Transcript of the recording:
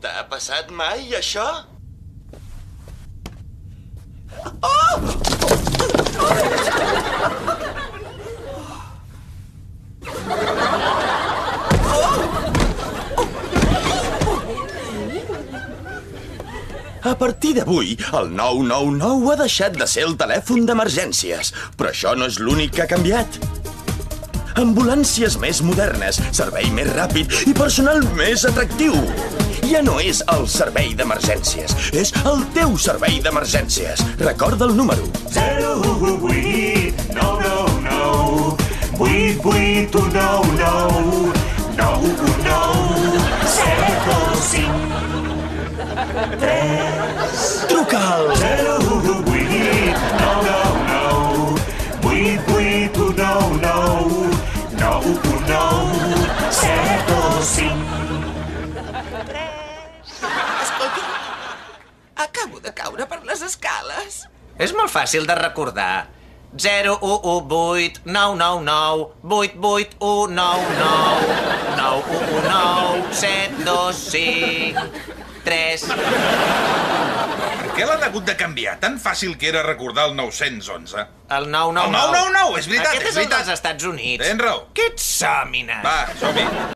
T'ha passat mai, això? A partir d'avui, el 999 ha deixat de ser el telèfon d'emergències. Però això no és l'únic que ha canviat. Ambulàncies més modernes, servei més ràpid i personal més atractiu. Ja no és el servei d'emergències, és el teu servei d'emergències. Recorda el número. 018 999 8819 919 725 Truca al 018 999 8819 919 725 Escolti, acabo de caure per les escales. És molt fàcil de recordar. 018 999 88199 919 725 3. Per què l'han hagut de canviar? Tan fàcil que era recordar el 911. El 999. El 999, és veritat, Aquest és el dels Estats Units. Tens raó. Què ets sòmines? Va, som-hi.